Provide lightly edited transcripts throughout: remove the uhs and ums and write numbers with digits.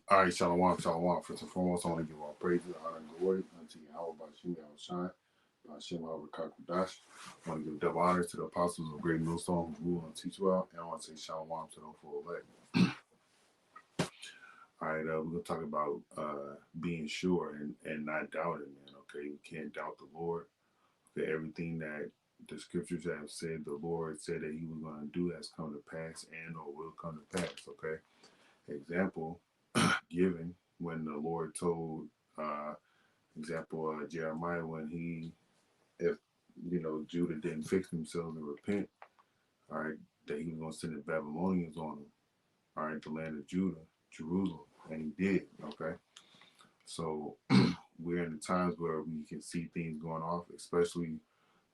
All right, shalom, shalom. First and foremost, I want to give all praise, honor, and glory unto Yahweh Bashim Shine, Bashim Kakudash. I want to give double honors to the apostles of Great Millstone who rule and teach well, and I want to say shalom to them full elect. All right, we're going to talk about being sure and not doubting, man. Okay, we can't doubt the Lord. Okay, everything that the scriptures have said, the Lord said that He was going to do has come to pass and or will come to pass. Okay, example given when the Lord told, Jeremiah, when if Judah didn't fix themselves and repent, all right, that He was going to send the Babylonians on them, all right, the land of Judah, Jerusalem, and He did. Okay, so we're in the times where we can see things going off, especially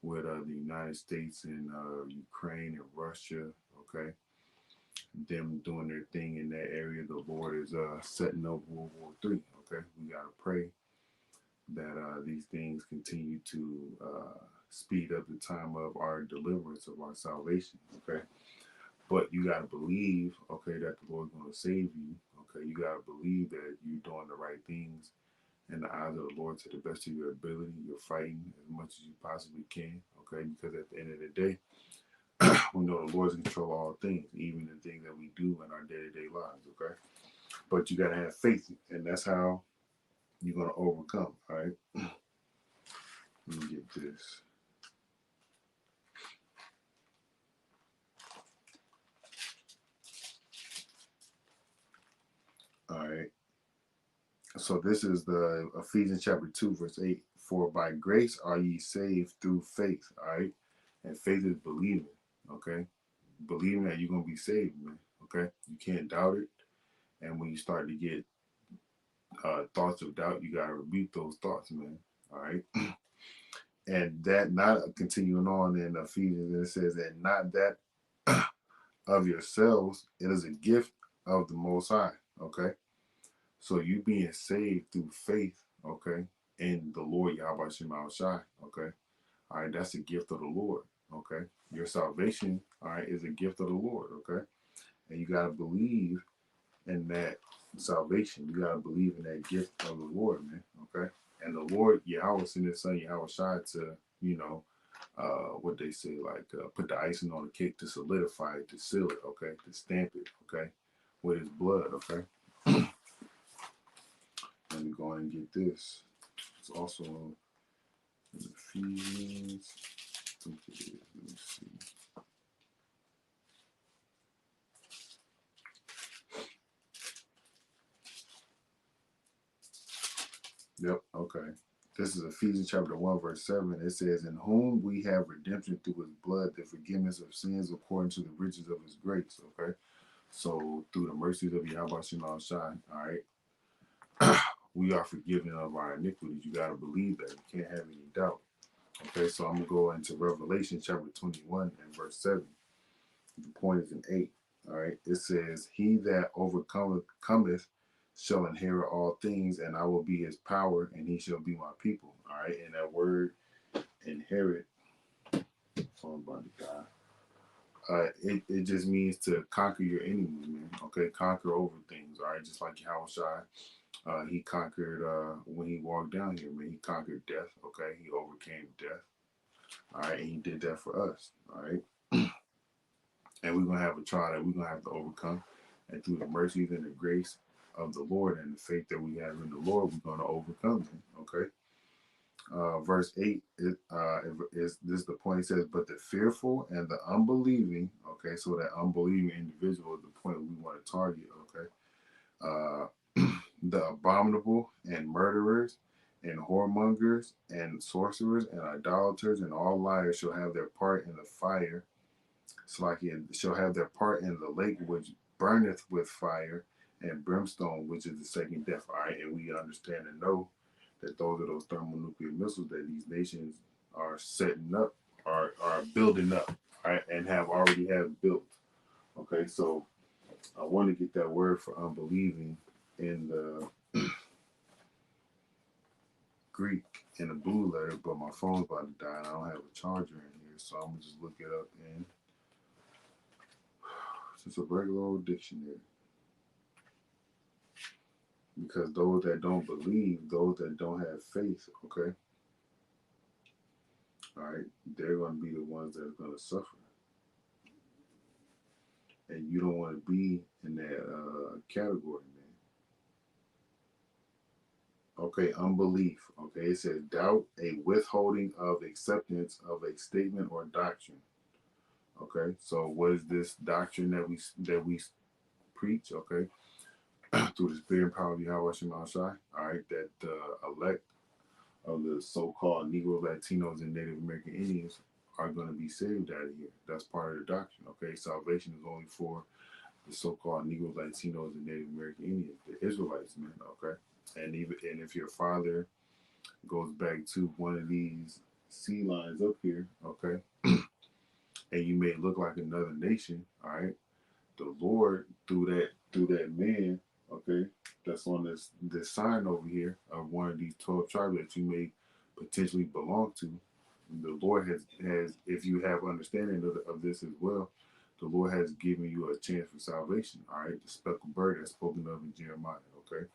with the United States and Ukraine and Russia. Okay, them doing their thing in that area. The Lord is setting up World War III. Okay, we gotta pray that these things continue to speed up the time of our deliverance, of our salvation. Okay, but you gotta believe, okay, that the Lord's gonna save you. Okay, you gotta believe that you're doing the right things in the eyes of the Lord to the best of your ability. You're fighting as much as you possibly can. Okay, because at the end of the day, we know the Lord's in control of all things, even the things that we do in our day-to-day lives. Okay, but you gotta have faith, and that's how you're gonna overcome. All right. Let me get this. All right. So this is the Ephesians chapter 2, verse 8. For by grace are ye saved through faith. All right. And faith is believing. Okay. Believing that you're going to be saved, man. Okay. You can't doubt it. And when you start to get thoughts of doubt, you got to rebuke those thoughts, man. All right. And that not continuing on in Ephesians, it says that not that of yourselves, it is a gift of the Most High. Okay. So you being saved through faith, okay, in the Lord Yahweh Shema Shai, okay. All right, that's a gift of the Lord, okay. Your salvation, all right, is a gift of the Lord, okay. And you gotta believe in that salvation. You gotta believe in that gift of the Lord, man, okay. And the Lord Yahweh sent His Son Yahweh Shai to, what they say, like put the icing on the cake to solidify it, to seal it, okay, to stamp it, okay, with His blood, okay. Let me go ahead and get this. It's also in Ephesians. Let me see. Yep, okay. This is Ephesians chapter 1, verse 7. It says, in whom we have redemption through His blood, the forgiveness of sins according to the riches of His grace, okay? So, through the mercies of Yahweh Shema Shai, all right, we are forgiven of our iniquities. You got to believe that. You can't have any doubt. Okay, so I'm going to go into Revelation chapter 21 and verse 7. The point is in 8. All right, it says, he that overcometh shall inherit all things, and I will be his power, and he shall be my people. All right, and that word inherit, oh, I'm about to die. It just means to conquer your enemies, man. Okay, conquer over things. All right, just like Yahushua, he conquered when he walked down here, man. He conquered death. Okay, he overcame death. All right, and he did that for us. All right, and we're gonna have a trial that we're gonna have to overcome, and through the mercies and the grace of the Lord and the faith that we have in the Lord, we're gonna overcome them. Okay. Verse 8 is this the point? He says, but the fearful and the unbelieving, okay, so that unbelieving individual is the point we want to target, okay. The abominable and murderers and whoremongers and sorcerers and idolaters and all liars shall have their part in the fire. Slakia shall have their part in the lake which burneth with fire and brimstone, which is the second death. All right, and we understand and know that those are those thermonuclear missiles that these nations are setting up, are building up, all right, and already have built. Okay, so I want to get that word for unbelieving in the Greek in the blue letter, but my phone's about to die and I don't have a charger in here, so I'm gonna just look it up in just a regular old dictionary. because those that don't believe, those that don't have faith, okay, all right, they're going to be the ones that are going to suffer. And you don't want to be in that category, man. Okay, unbelief. Okay, it says doubt, a withholding of acceptance of a statement or doctrine. Okay, so what is this doctrine that we preach? Okay, through the spirit and power of Yahweh Shema Shai. All right, that the elect of the so-called Negro, Latinos, and Native American Indians are going to be saved out of here. That's part of the doctrine. Okay, salvation is only for the so-called Negro, Latinos, and Native American Indians, the Israelites, man. Okay, and if your father goes back to one of these sea lines up here, okay, and you may look like another nation, all right, the Lord through that man, okay, that's on this sign over here of one of these 12 tribes that you may potentially belong to. The Lord has if you have understanding of this as well, the Lord has given you a chance for salvation. All right, the speckled bird that's spoken of in Jeremiah. Okay,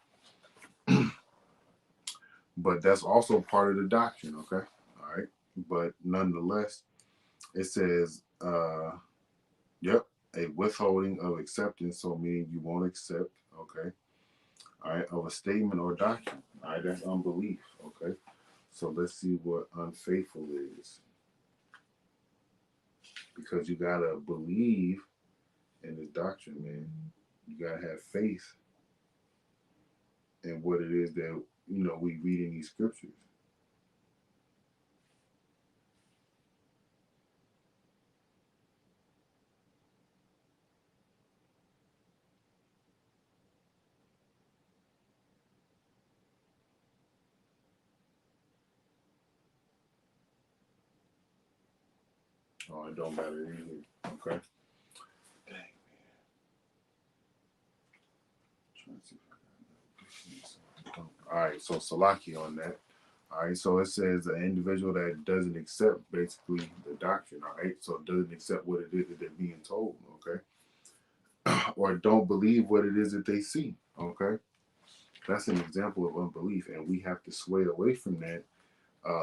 but that's also part of the doctrine. Okay, all right, but nonetheless, it says, yep, a withholding of acceptance, so meaning you won't accept. Okay, all right, of a statement or doctrine. All right, that's unbelief. Okay, so let's see what unfaithful is, because you gotta believe in the doctrine, man. You gotta have faith in what it is that we read in these scriptures. Oh, it don't matter either. Okay. Dang. Trying to see if I got all right, so Salaki on that. All right, so it says an individual that doesn't accept basically the doctrine. All right, so doesn't accept what it is that they're being told. Okay, or don't believe what it is that they see. Okay, that's an example of unbelief, and we have to sway away from that,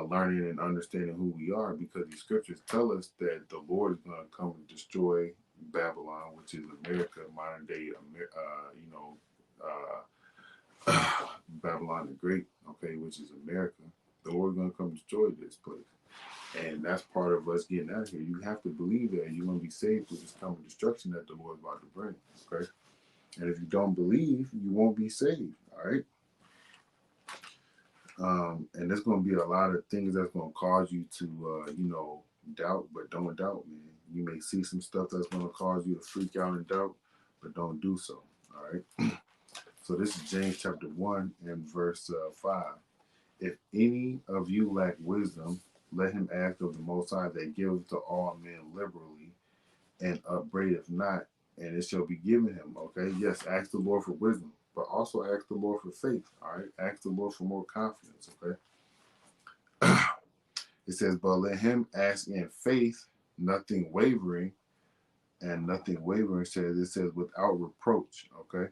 learning and understanding who we are, because the scriptures tell us that the Lord is going to come and destroy Babylon, which is America, modern day, Babylon the Great, okay, which is America. The Lord is going to come destroy this place. And that's part of us getting out of here. You have to believe that you're going to be saved through this coming destruction that the Lord is about to bring, okay? And if you don't believe, you won't be saved, all right? And there's going to be a lot of things that's going to cause you to, doubt, but don't doubt, man. You may see some stuff that's going to cause you to freak out and doubt, but don't do so, all right? So this is James chapter 1 and verse 5. If any of you lack wisdom, let him ask of the Most High that giveth to all men liberally and upbraideth not, and it shall be given him. Okay, yes, ask the Lord for wisdom, but also ask the Lord for faith. All right, ask the Lord for more confidence. Okay, it says, but let him ask in faith, nothing wavering, and nothing wavering says it says without reproach. Okay,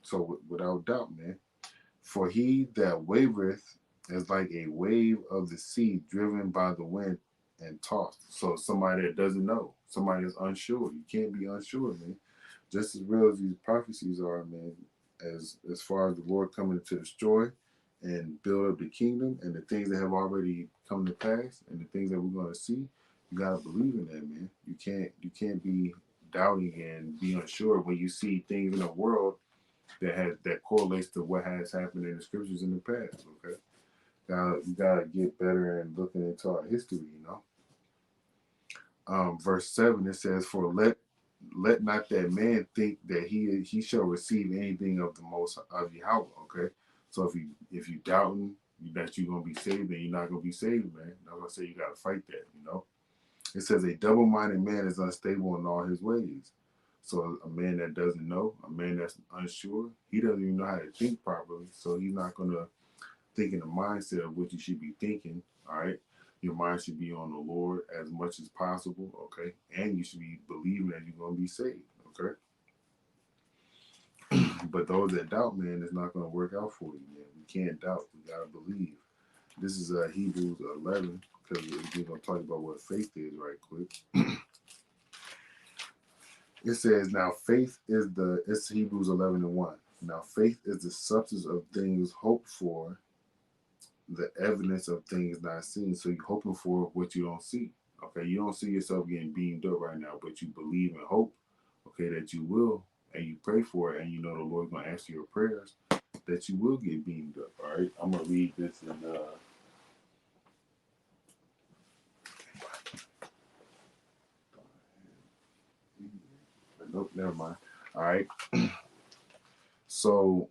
so without doubt, man. For he that wavereth is like a wave of the sea driven by the wind and tossed. So somebody that doesn't know, somebody that's unsure. You can't be unsure, man. Just as real as these prophecies are, man, as far as the Lord coming to destroy and build up the kingdom and the things that have already come to pass and the things that we're going to see, you gotta believe in that, man. You can't be doubting and be unsure when you see things in the world that correlates to what has happened in the scriptures in the past. Okay, you gotta get better and looking into our history. Verse 7, it says, "For let not that man think that he shall receive anything of the most of Yahweh." Okay, so if you doubting that you're gonna be saved, then you're not gonna be saved, man. I'm gonna say you gotta fight that. It says a double-minded man is unstable in all his ways. So a man that doesn't know, a man that's unsure, he doesn't even know how to think properly. So he's not gonna think in the mindset of what you should be thinking. All right. Your mind should be on the Lord as much as possible, okay? And you should be believing that you're gonna be saved, okay? But those that doubt, man, it's not going to work out for you, man. We can't doubt. We got to believe. This is Hebrews 11, because we're going to talk about what faith is right quick. It says, now faith is it's Hebrews 11 and 1. Now faith is the substance of things hoped for, the evidence of things not seen. So you're hoping for what you don't see. Okay, you don't see yourself getting beamed up right now, but you believe and hope, okay, that you will, and you pray for it, and you know the Lord's gonna answer your prayers, that you will get beamed up. All right, I'm gonna read this in nope, never mind. All right, so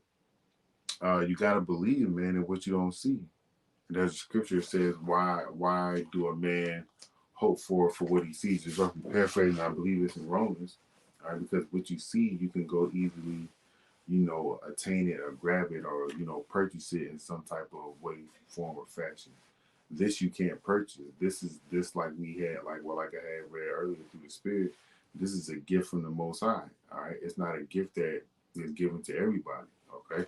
you gotta believe, man, in what you don't see. There's a scripture that says, why do a man hope for what he sees? Just roughly paraphrasing, I believe it's in Romans. All right, because what you see, you can go easily, attain it or grab it or, purchase it in some type of way, form, or fashion. This you can't purchase. This like we had, like I had read earlier through the Spirit. This is a gift from the Most High. All right, it's not a gift that is given to everybody. Okay,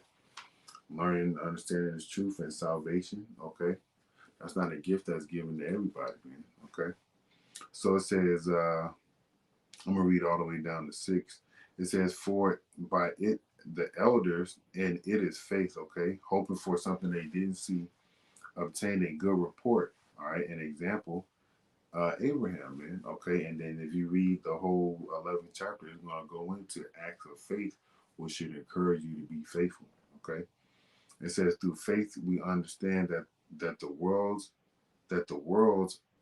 learning, understanding His truth and salvation. Okay, that's not a gift that's given to everybody, man. Okay, so it says, I'm gonna read all the way down to 6. It says, for by it the elders, and it is faith. Okay, hoping for something they didn't see, obtain a good report. All right, an example, Abraham, man. Okay, and then if you read the whole 11th chapter, it's gonna go into acts of faith, which should encourage you to be faithful. Okay, it says through faith we understand that the worlds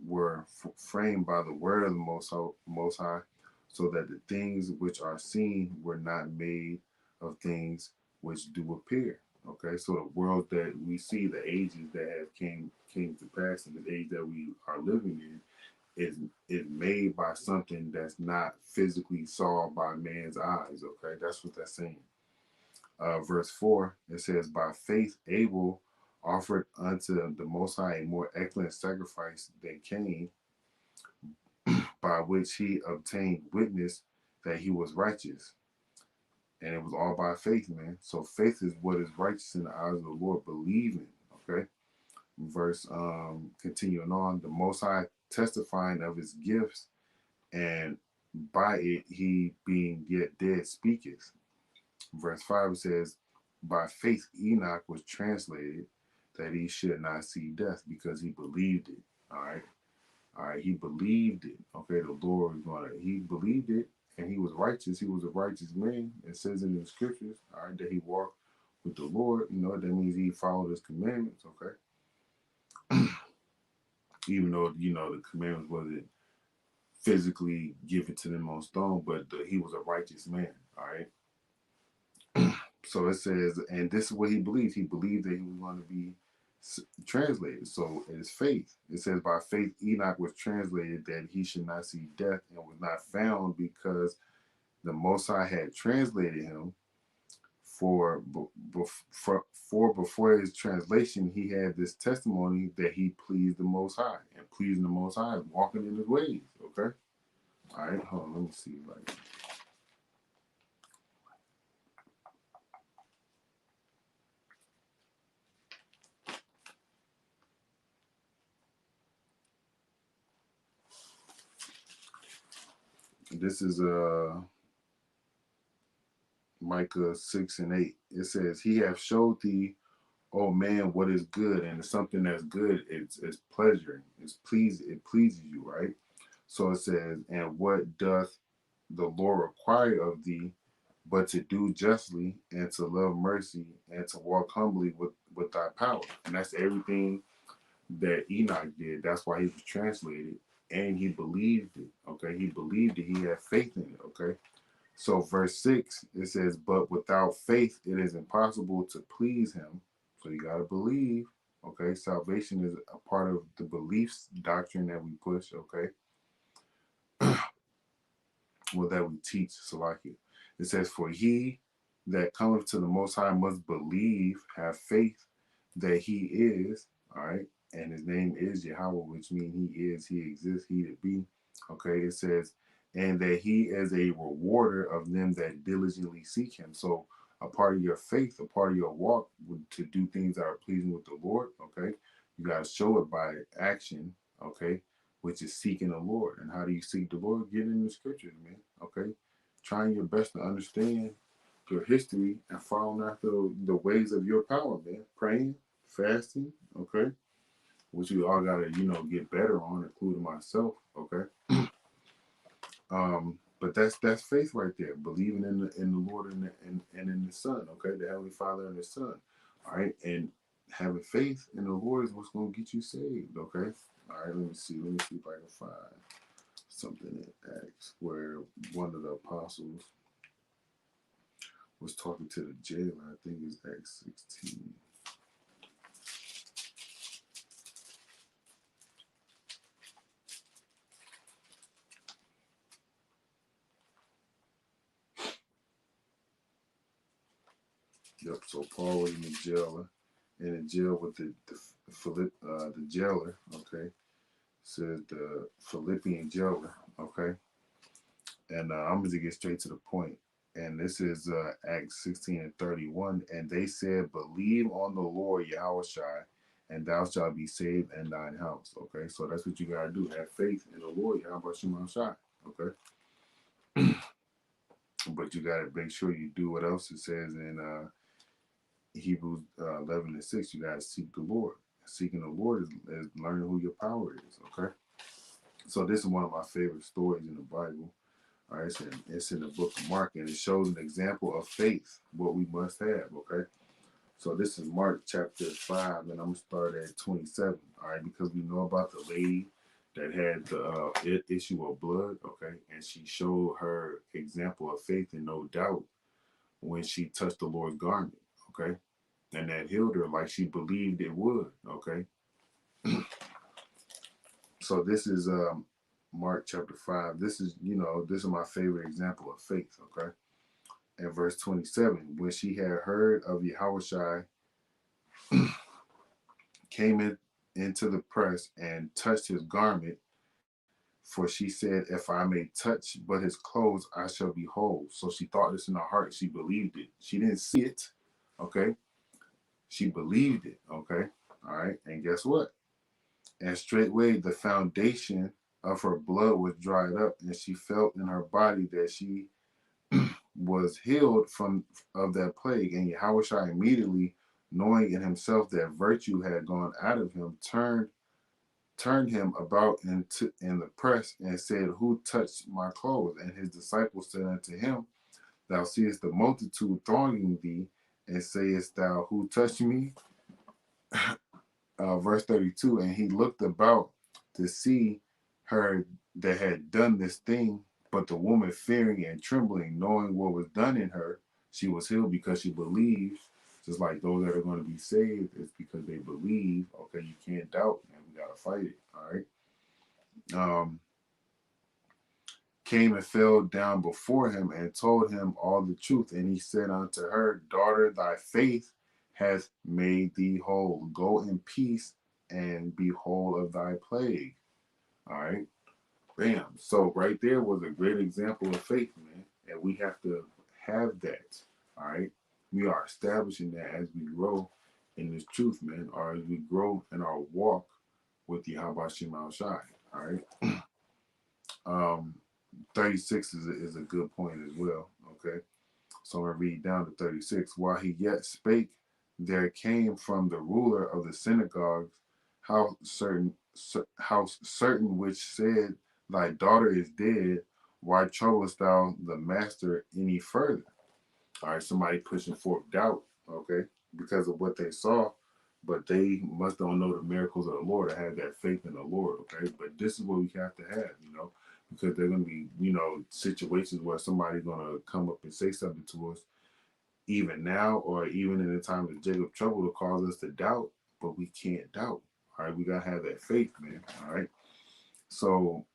were framed by the word of the Most High, so that the things which are seen were not made of things which do appear. Okay, so the world that we see, the ages that have came to pass, and the age that we are living in, is made by something that's not physically saw by man's eyes. Okay, that's what that's saying. Verse 4, it says, by faith Abel offered unto the Most High a more excellent sacrifice than Cain, by which he obtained witness that he was righteous. And it was all by faith, man. So faith is what is righteous in the eyes of the Lord, believing. Okay. Verse continuing on, the Most High testifying of his gifts, and by it he being yet dead speaketh. Verse 5 says, by faith Enoch was translated that he should not see death, because he believed it. All right. All right. He believed it. Okay. The Lord was going to, he believed it, and he was righteous. He was a righteous man. It says in the scriptures, all right, that he walked with the Lord. That means he followed his commandments. Okay. Even though, the commandments wasn't physically given to them on stone, but he was a righteous man. All right. So it says, and this is what he believed. He believed that he was going to be translated. So it is faith. It says, by faith Enoch was translated that he should not see death, and was not found, because the Most High had translated him. For before his translation, he had this testimony that he pleased the Most High, and pleasing the Most High is walking in his ways. Okay. All right. Hold on. Let me see. This is Micah 6 and 8. It says, he hath showed thee, oh man, what is good, and something that's good, it's pleasuring, it pleases you, right? So it says, and what doth the Lord require of thee, but to do justly, and to love mercy, and to walk humbly with thy power. And that's everything that Enoch did. That's why he was translated, and he believed it. Okay, he believed it. He had faith in it. Okay. So verse 6, it says, but without faith it is impossible to please him. So you got to believe. Okay, salvation is a part of the beliefs doctrine that we push. Okay, well, that we teach. Salakia. It says, for he that cometh to the Most High must believe, have faith that he is. All right, and his name is Yahweh, which means he is, he exists, he to be. Okay, it says, and that he is a rewarder of them that diligently seek him. So a part of your faith, a part of your walk to do things that are pleasing with the Lord. Okay, you got to show it by action. Okay, which is seeking the Lord. And how do you seek the Lord? Get in the scriptures, man. Okay, trying your best to understand your history and following after the ways of your power, man. Praying, fasting, okay, which we all gotta, get better on, including myself, okay. But that's faith right there, believing in the Lord and in the Son, okay, the Heavenly Father and the Son, all right, and having faith in the Lord is what's gonna get you saved, okay. All right, let me see if I can find something in Acts where one of the apostles was talking to the jailer. I think it's Acts 16. Yep. So Paul was in the jail with the jailer. Okay. Says the Philippian jailer. Okay. And I'm going to get straight to the point. And this is Acts 16:31. And they said, "Believe on the Lord Yahushua, and thou shalt be saved and thine house." Okay. So that's what you got to do. Have faith in the Lord Yahushua. Okay. But you got to make sure you do what else it says in Hebrews 11:6. You got to seek the Lord. Seeking the Lord is learning who your power is. Okay. So this is one of my favorite stories in the Bible. All right, it's in the book of Mark, and it shows an example of faith, what we must have. Okay. So this is Mark chapter 5, and I'm gonna start at 27. All right, because we know about the lady that had the issue of blood. Okay, and she showed her example of faith and no doubt when she touched the Lord's garment. Okay, and that healed her like she believed it would. Okay, so this is Mark chapter 5. This is my favorite example of faith. Okay, and verse 27, when she had heard of Yahushua, came into the press and touched his garment, for she said, "If I may touch but his clothes, I shall be whole." So she thought this in her heart. She believed it. She didn't see it. Okay, she believed it. Okay, all right, and guess what? And straightway the foundation of her blood was dried up, and she felt in her body that she was healed from of that plague. And Yahushua immediately, knowing in himself that virtue had gone out of him, turned him about in the press and said, "Who touched my clothes?" And his disciples said unto him, "Thou seest the multitude thronging thee, and sayest thou, Who touched me?" Verse 32, and he looked about to see her that had done this thing, but the woman fearing and trembling, knowing what was done in her, she was healed because she believed. Just like those that are going to be saved, it's because they believe. Okay, you can't doubt, man. We got to fight it. All right. Came and fell down before him and told him all the truth. And he said unto her, "Daughter, thy faith hath made thee whole. Go in peace and be whole of thy plague." All right. Bam. So right there was a great example of faith, man. And we have to have that. All right. We are establishing that as we grow in this truth, man, or as we grow in our walk with the Habashim Shai. All right. 36 is a good point as well. Okay. So I'm going to read down to 36. While he yet spake, there came from the ruler of the synagogues house certain which said, "Thy daughter is dead. Why troublest thou the master any further?" All right, somebody pushing forth doubt, okay, because of what they saw, but they must don't know the miracles of the Lord or have that faith in the Lord, okay. But this is what we have to have, because there are going to be, situations where somebody's going to come up and say something to us, even now or even in the time of Jacob trouble, to cause us to doubt, but we can't doubt. All right, we got to have that faith, man. All right. So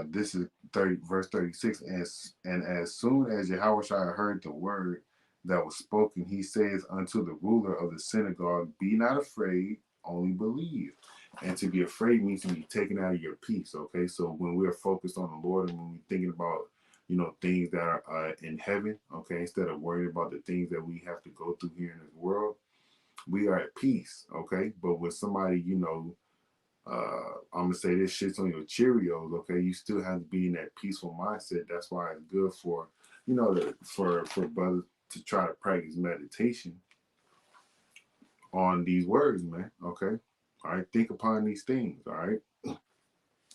this is verse 36. And as soon as Yahushua heard the word that was spoken, he says unto the ruler of the synagogue, "Be not afraid, only believe." And to be afraid means to be taken out of your peace. Okay, so when we're focused on the Lord and when we're thinking about things that are in heaven, okay, instead of worrying about the things that we have to go through here in this world, we are at peace, okay? But when somebody, I'm gonna say this shit's on your Cheerios, okay, you still have to be in that peaceful mindset. That's why it's good for, for brothers to try to practice meditation on these words, man, okay? All right, think upon these things, all right?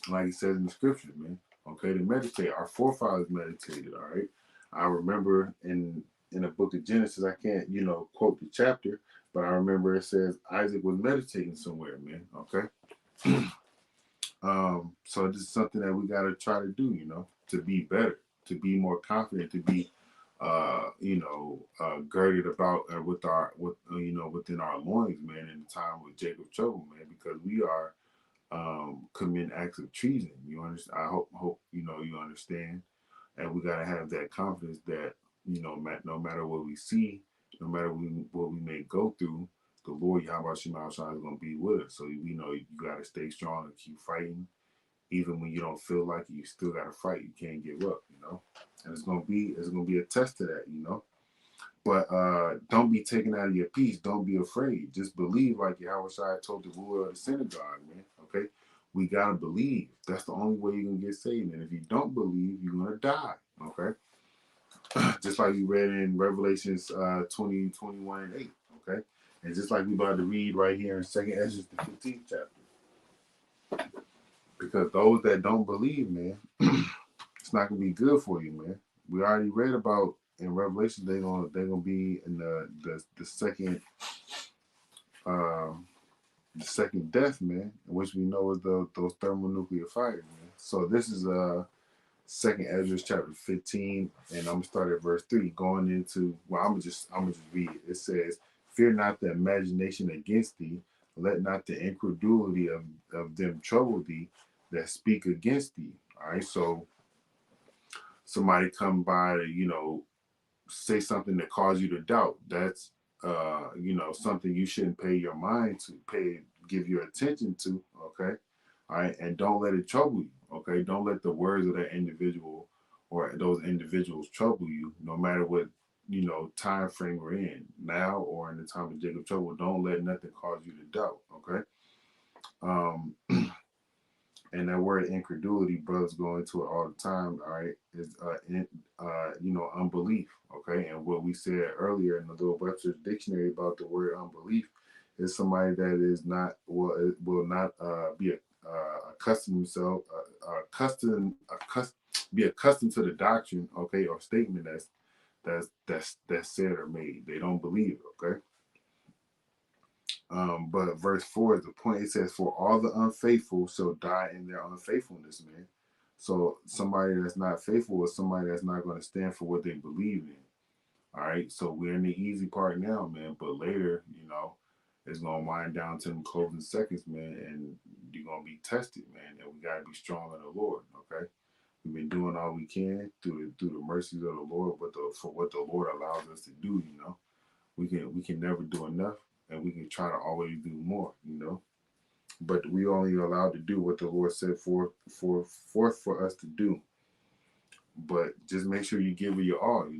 Like it says in the scriptures, man. Okay, to meditate. Our forefathers meditated, all right? I remember in the book of Genesis, I can't, quote the chapter, but I remember it says Isaac was meditating somewhere, man. Okay. So this is something that we gotta try to do, to be better, to be more confident, to be girded about within our loins, man, in the time with Jacob trouble, man, because we are commit acts of treason. You understand? I hope you understand, and we gotta have that confidence that no matter what we see, no matter what we may go through, the Lord Yahweh Shema is gonna be with us. So we know you gotta stay strong and keep fighting, even when you don't feel like it. You still gotta fight. You can't give up. And it's gonna be a test to that. But don't be taken out of your peace. Don't be afraid. Just believe, like Yahweh Shai told the ruler of the synagogue, man. Okay? We got to believe. That's the only way you're going to get saved. And if you don't believe, you're going to die. Okay? Just like we read in Revelations 20, 21, and 8. Okay? And just like we about to read right here in 2nd Ezra, the 15th chapter. Because those that don't believe, man, it's not going to be good for you, man. We already read about in Revelation they're gonna be in the second the second death, man, which we know is those thermonuclear fires, man. So this is 2nd Ezra chapter 15, and I'm gonna start at verse 3, going into I'm gonna just read it. It says, "Fear not the imagination against thee, let not the incredulity of them trouble thee that speak against thee." All right, so somebody come by to say something that cause you to doubt. That's something you shouldn't pay your mind to, give your attention to. Okay, all right, and don't let it trouble you. Okay, don't let the words of that individual or those individuals trouble you, no matter what time frame we're in now or in the time of Jacob trouble. Don't let nothing cause you to doubt. Okay. um And that word incredulity, brothers go into it all the time, all right, is unbelief, okay? And what we said earlier in the Little Webster's dictionary about the word unbelief is somebody that is not will not be accustomed himself be accustomed to the doctrine, okay, or statement that's said or made. They don't believe it, okay? But verse 4 is the point. It says, "For all the unfaithful shall die in their unfaithfulness," man. So somebody that's not faithful is somebody that's not going to stand for what they believe in. All right. So we're in the easy part now, man. But later, it's going to wind down to them closing seconds, man. And you're going to be tested, man. And we got to be strong in the Lord. Okay. We've been doing all we can through the mercies of the Lord, for what the Lord allows us to do, we can never do enough, and we can try to always do more, but we only allowed to do what the Lord said for us to do. But just make sure you give it your all,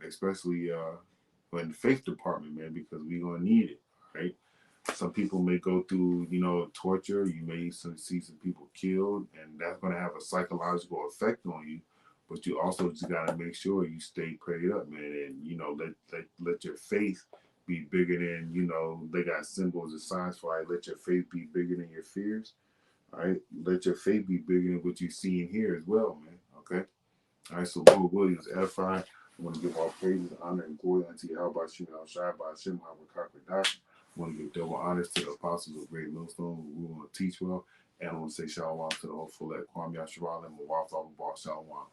especially in the faith department, man, because we're gonna need it, right? Some people may go through torture. You may see some people killed, and that's gonna have a psychological effect on you. But you also just gotta make sure you stay prayed up, man, and let your faith be bigger than they got symbols and signs for it. Let your faith be bigger than your fears. All right, let your faith be bigger than what you see and hear as well, man. Okay. All right, so Lord Williams, edify. I want to give all praises, honor, and glory unto you. How about you, Al Shai, by Hashem, I want to give double honors to the apostles of Great Millstone who want to teach well. And I want to say shalom to the whole full Kwame Yasharal and Mawaf Shalom.